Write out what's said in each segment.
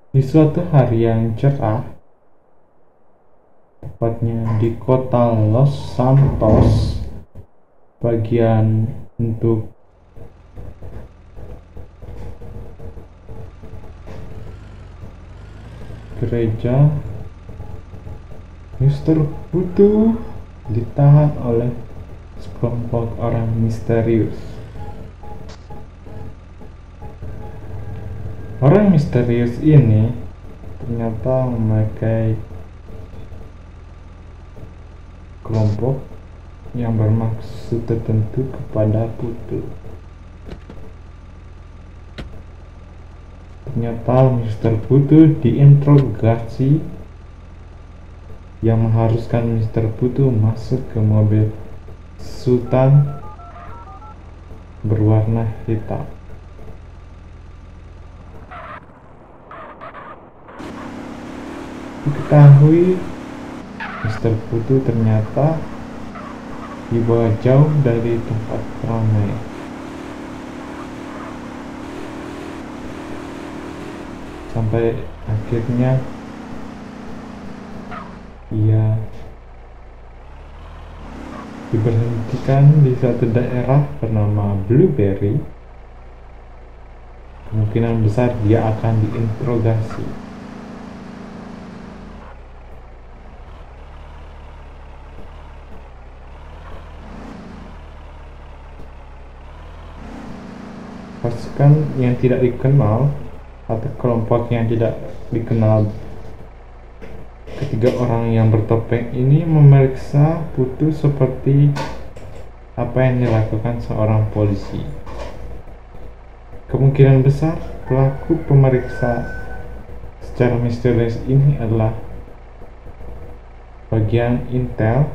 Di suatu hari yang cerah, tepatnya di kota Los Santos, bagian untuk gereja, Mr. Putu ditahan oleh sekelompok orang misterius. Orang misterius ini ternyata memakai kelompok yang bermaksud tertentu kepada Putu. Ternyata Mr. Putu diinterogasi yang mengharuskan Mr. Putu masuk ke mobil Sultan berwarna hitam. Diketahui Mr. Putu ternyata dibawa jauh dari tempat ramai. Sampai akhirnya ia diberhentikan di suatu daerah bernama Blueberry. Kemungkinan besar dia akan diinterogasi. Pasukan yang tidak dikenal atau kelompok yang tidak dikenal, ketiga orang yang bertopeng ini memeriksa Putu seperti apa yang dilakukan seorang polisi. Kemungkinan besar pelaku pemeriksa secara misterius ini adalah bagian intel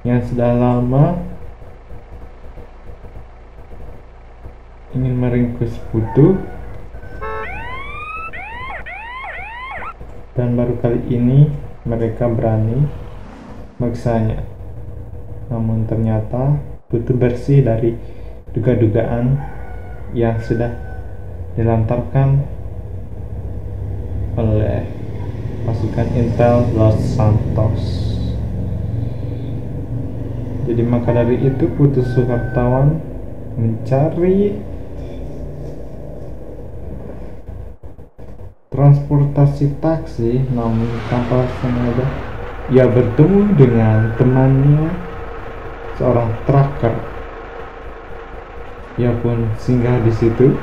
yang sudah lama ingin meringkus Putu, dan baru kali ini mereka berani memaksanya. Namun ternyata Putu bersih dari duga-dugaan yang sudah dilontarkan oleh pasukan intel Los Santos. Jadi maka dari itu Putu Suhartawan mencari transportasi taksi, namun tanpa sengaja ia bertemu dengan temannya, seorang trucker. Ia pun singgah di situ,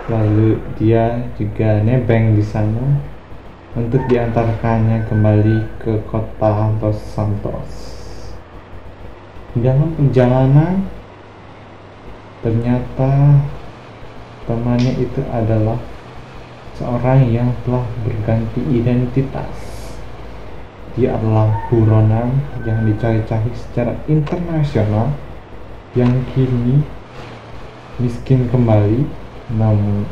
lalu dia juga nebeng di sana untuk diantarkannya kembali ke kota Los Santos. Dalam perjalanan, ternyata temannya itu adalah seorang yang telah berganti identitas. Dia adalah buronan yang dicari-cari secara internasional, yang kini miskin kembali, namun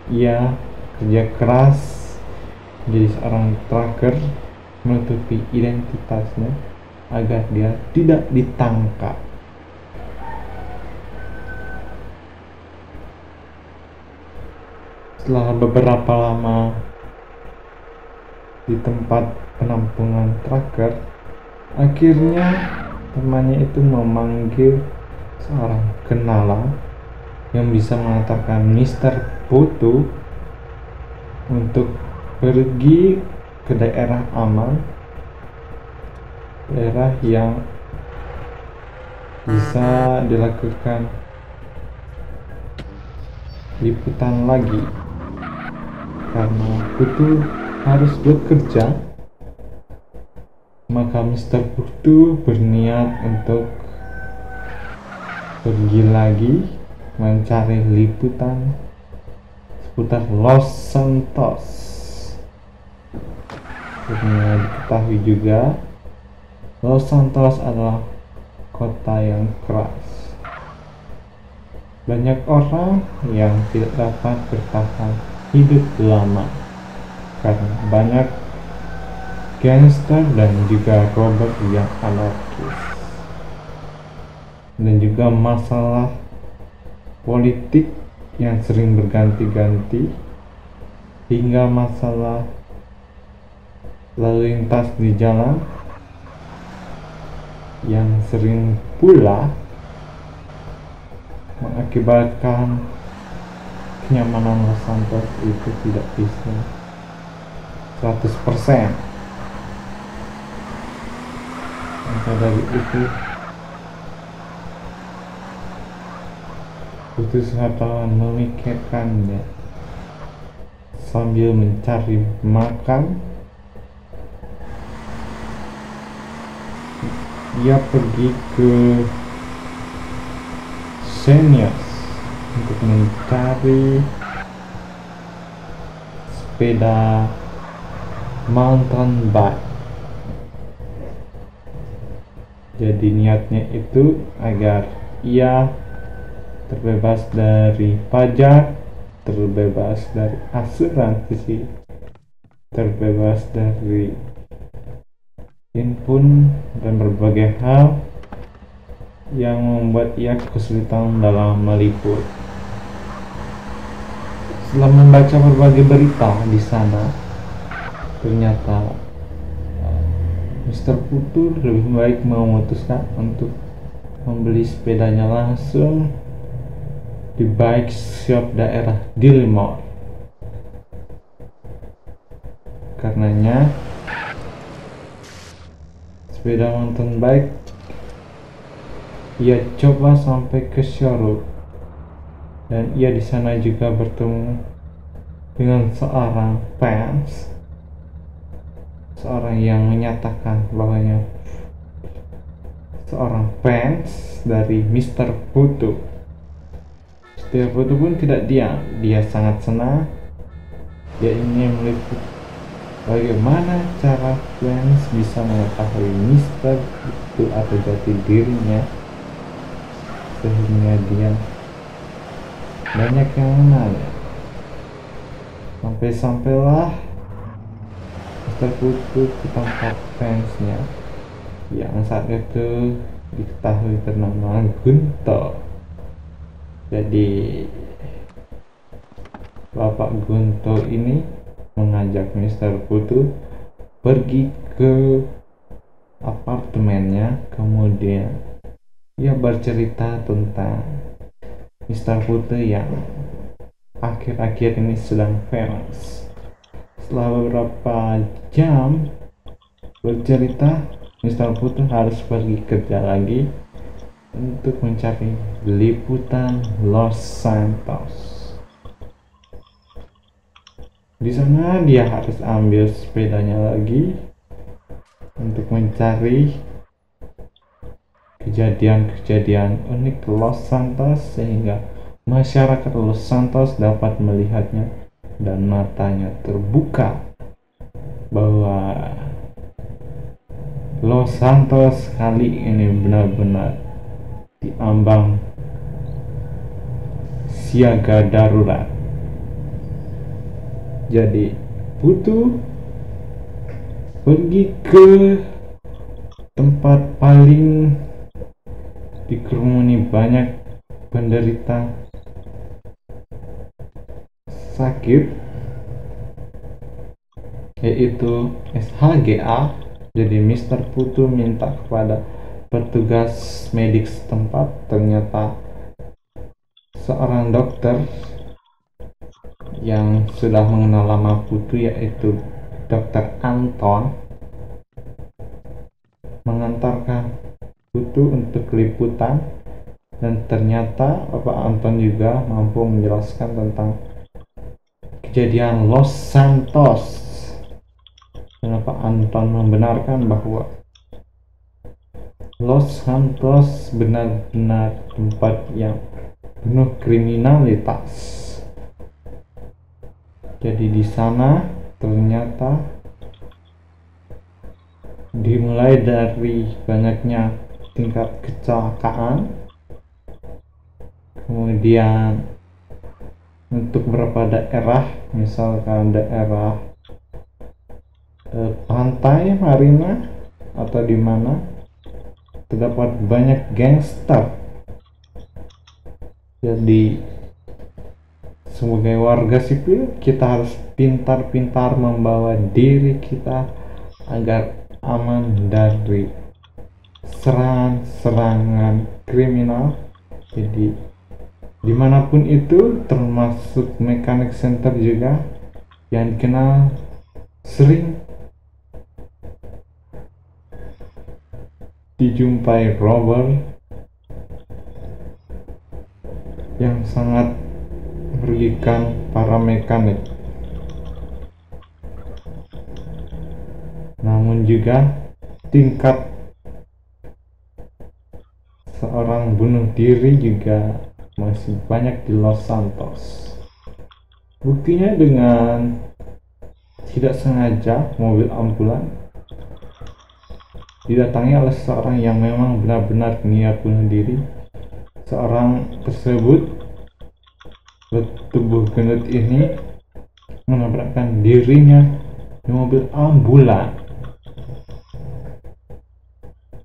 ia kerja keras menjadi seorang trucker, menutupi identitasnya agar dia tidak ditangkap. Setelah beberapa lama di tempat penampungan trucker, akhirnya temannya itu memanggil seorang kenalan yang bisa mengantarkan Mr. Putu untuk pergi ke daerah aman, daerah yang bisa dilakukan liputan lagi. Karena Putu harus bekerja, maka Mr. Putu berniat untuk pergi lagi mencari liputan seputar Los Santos. Karena diketahui juga Los Santos adalah kota yang keras. Banyak orang yang tidak dapat bertahan hidup lama karena banyak gangster dan juga robot yang anarkis, dan juga masalah politik yang sering berganti-ganti hingga masalah lalu lintas di jalan yang sering pula mengakibatkan kenyamanan Los Santos itu tidak bisa 100%. Maka dari itu butuh wisatawan memikirkannya sambil mencari makan. Ia pergi ke Seniors untuk mencari sepeda mountain bike. Jadi niatnya itu agar ia terbebas dari pajak, terbebas dari asuransi, terbebas dari input dan berbagai hal yang membuat ia kesulitan dalam meliput. Setelah membaca berbagai berita di sana, ternyata Mr. Putu lebih baik memutuskan untuk membeli sepedanya langsung di bike shop daerah Gilmore. Karenanya sepeda mountain bike ia coba sampai ke showroom, dan ia di sana juga bertemu dengan seorang fans, seorang yang menyatakan bahwanya seorang fans dari Mr. Putu. Mr. Putu pun tidak diam, dia sangat senang. Dia ingin meliput bagaimana cara fans bisa mengetahui Mr. Putu atau jati dirinya, sehingga dia banyak yang menanya. Sampai-sampailah Mr. Putu ke tempat fansnya yang saat itu diketahui bernama Gunto. Jadi Bapak Gunto ini mengajak Mr. Putu pergi ke apartemennya, kemudian ia bercerita tentang Mr. Putu yang akhir-akhir ini sedang famous. Setelah beberapa jam bercerita, Mr. Putu harus pergi kerja lagi untuk mencari liputan Los Santos. Di sana dia harus ambil sepedanya lagi untuk mencari kejadian-kejadian unik Los Santos, sehingga masyarakat Los Santos dapat melihatnya dan matanya terbuka bahwa Los Santos kali ini benar-benar diambang siaga darurat. Jadi Putu pergi ke tempat paling dikerumuni banyak penderita sakit, yaitu SHGA. Jadi Mr. Putu minta kepada petugas medik setempat. Ternyata seorang dokter yang sudah mengenal lama Putu, yaitu Dr. Anton, mengantarkan Putu untuk liputan. Dan ternyata Bapak Anton juga mampu menjelaskan tentang kejadian Los Santos. Kenapa Anton membenarkan bahwa Los Santos benar-benar tempat yang penuh kriminalitas. Jadi di sana ternyata dimulai dari banyaknya tingkat kecelakaan, kemudian untuk beberapa daerah, misalkan daerah pantai marina atau di mana terdapat banyak gangster. Jadi sebagai warga sipil kita harus pintar-pintar membawa diri kita agar aman dari serangan kriminal. Jadi dimanapun itu, termasuk mechanic center juga yang dikenal sering dijumpai robber yang sangat merugikan para mekanik. Namun juga tingkat seorang bunuh diri juga masih banyak di Los Santos. Buktinya dengan tidak sengaja mobil ambulan didatangi oleh seorang yang memang benar-benar niat bunuh diri. Seorang tersebut bertubuh gendut ini menabrakkan dirinya di mobil ambulan.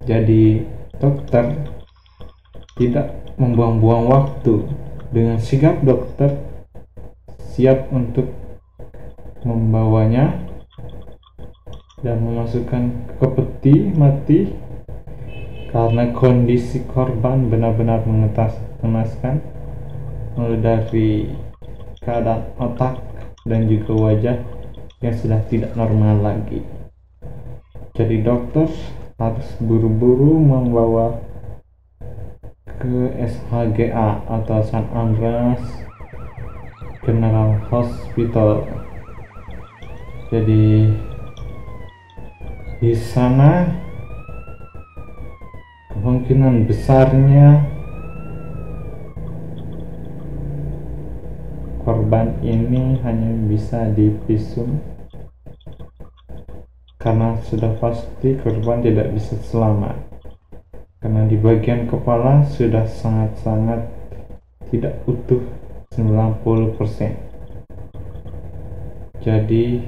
Jadi dokter tidak membuang-buang waktu. Dengan sigap dokter siap untuk membawanya dan memasukkan ke peti mati karena kondisi korban benar-benar mengenaskan, mulai dari keadaan otak dan juga wajah yang sudah tidak normal lagi. Jadi dokter harus buru-buru membawa ke SHGA atau San Andreas General Hospital. Jadi di sana kemungkinan besarnya korban ini hanya bisa divisum karena sudah pasti korban tidak bisa selamat, karena di bagian kepala sudah sangat-sangat tidak utuh 90%. Jadi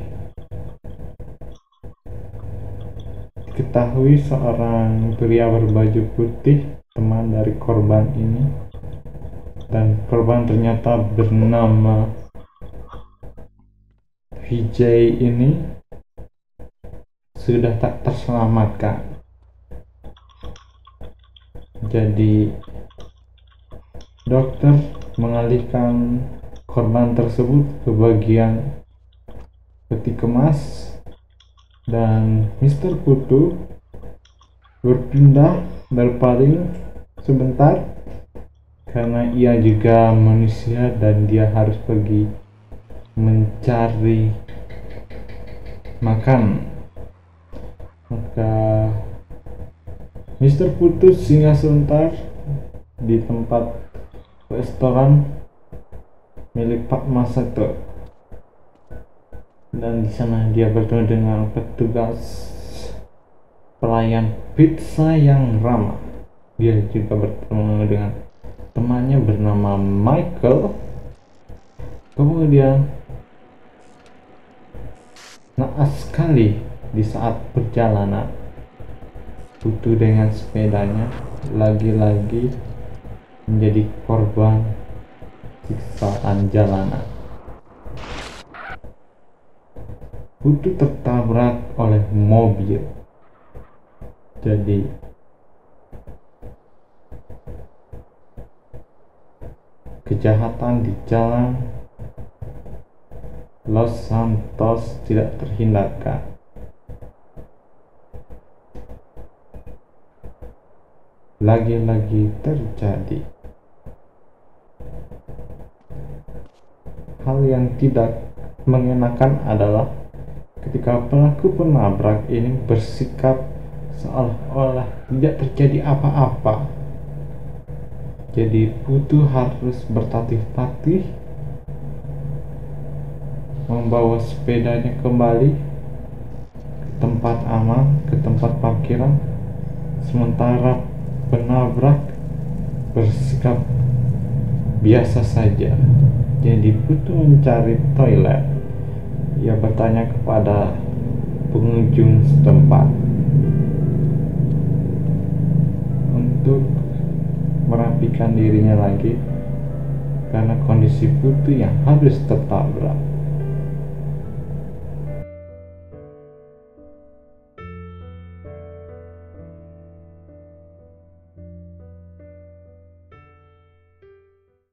diketahui seorang pria berbaju putih teman dari korban ini, dan korban ternyata bernama Vijay ini sudah tak terselamatkan. Jadi dokter mengalihkan korban tersebut ke bagian peti kemas, dan Mr. Putu berpaling sebentar karena ia juga manusia dan dia harus pergi mencari makan. Maka Mr. Putu singgah sebentar di tempat restoran milik Pak Masato, dan di sana dia bertemu dengan petugas pelayan pizza yang ramah. Dia juga bertemu dengan temannya bernama Michael. Kemudian naas sekali di saat perjalanan, Putu dengan sepedanya lagi-lagi menjadi korban siksaan jalanan. Putu tertabrak oleh mobil. Jadi kejahatan di jalan Los Santos tidak terhindarkan. Lagi-lagi terjadi hal yang tidak mengenakan adalah ketika pelaku penabrak ini bersikap seolah-olah tidak terjadi apa-apa. Jadi Putu harus bertatih-tatih membawa sepedanya kembali ke tempat aman, ke tempat parkiran, sementara penabrak bersikap biasa saja. Jadi Putu mencari toilet. Ia bertanya kepada pengunjung setempat untuk merapikan dirinya lagi karena kondisi Putu yang harus tetap berat.